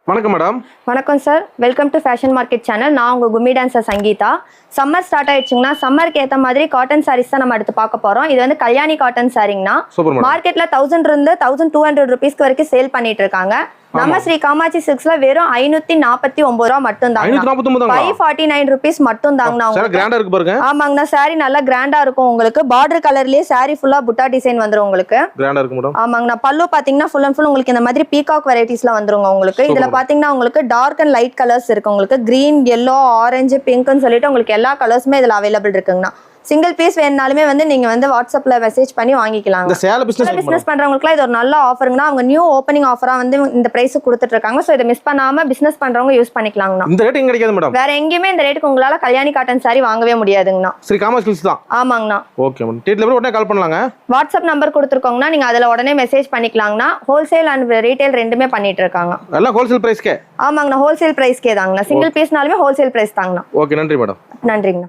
வணக்கம் மேடம். வணக்கம் sir, welcome to fashion market channel. நான் உங்கள் கும்மி டான்சர் சங்கீதா. சம்மர் ஸ்டார்ட் ஆயிடுச்சுங்கன்னா சம்மருக்கு ஏற்ற மாதிரி காட்டன் சாரீஸ் தான் நம்ம அடுத்து பார்க்க போகிறோம். இது வந்து கல்யாணி காட்டன் சாரீங்கன்னா மார்க்கெட்டில் 1000 இருந்து 1200 ருபீஸ்க்கு வரைக்கும் சேல் பண்ணிட்டு இருக்காங்க. நம்ம ஸ்ரீ காமாட்சி சில்க்ஸ்ல வெறும் 549 ரூபா மட்டும் தாங்க. 549 ருபீஸ் மட்டும் தாங்கண்ணா. ஆமாங்கண்ணா, சாரி நல்லா கிராண்டா இருக்கும். உங்களுக்கு பார்டர் கலர்லயே சாரி ஃபுல்லா புட்டா டிசைன் வந்துரும் உங்களுக்கு. ஆமாங்கண்ணா, பல்லு பாத்தீங்கன்னா ஃபுல் அண்ட் ஃபுல் உங்களுக்கு இந்த மாதிரி பீகாக் வெரைட்டிஸ்ல வந்துருங்க உங்களுக்கு. இதுல பாத்தீங்கன்னா உங்களுக்கு டார்க் அண்ட் லைட் கலர்ஸ் இருக்கு. உங்களுக்கு கிரீன், yellow, ஆரஞ்சு, பிங்க்னு சொல்லிட்டு உங்களுக்கு எல்லா கலர்ஸுமே இதுல அவைலபிள் இருக்குங்கண்ணா. சிங்கிள் பீஸ் வேணுனாலுமே வந்து நீங்க வந்து வாட்ஸ்அப்ல மெசேஜ் பண்ணி வாங்கிக்கலாம். பிசினஸ் பண்றவங்களுக்கு இது ஒரு நல்ல ஆஃபருங்கண்ணா. அவங்க நியூ ஓப்பனிங் ஆஃபரா வந்து இந்த பிரைஸ் கொடுத்துட்டு இருக்காங்க. சோ இதை மிஸ் பண்ணாம பிசினஸ் பண்றவங்க யூஸ் பண்ணிக்கலாங்கண்ணா. இந்த ரேட் எங்க கிடைக்காது மேடம்? வேற எங்கேயுமே இந்த ரேட்டுக்கு உங்களால கல்யாணி காட்டன் சாரி வாங்கவே முடியாதுங்கண்ணா. ஸ்ரீ காமாட்சி சில்க்ஸ் தான். ஆமாங்கண்ணா. ஓகே மேடம், டீடைல் உடனே கால் பண்ணலாங்க. வாட்ஸ்அப் நம்பர் கொடுத்துருக்கோங்கண்ணா, நீங்க அதுல உடனே மெசேஜ் பண்ணிக்கலாங்கண்ணா. ஹோல்சேல் அண்ட் ரீட்டைல் ரெண்டுமே பண்ணிட்டு இருக்காங்க. எல்லாம் ஹோல்சேல் பிரைஸ்க்கே? ஆமாங்கண்ணா, ஹோல்சேல் பிரைஸ்க்கே தாங்கண்ணா. சிங்கிள் பீஸ்னாலுமே ஹோல்சேல் பிரைஸ் தாங்கண்ணா. ஓகே, நன்றி மேடம். நன்றிங்கண்ணா.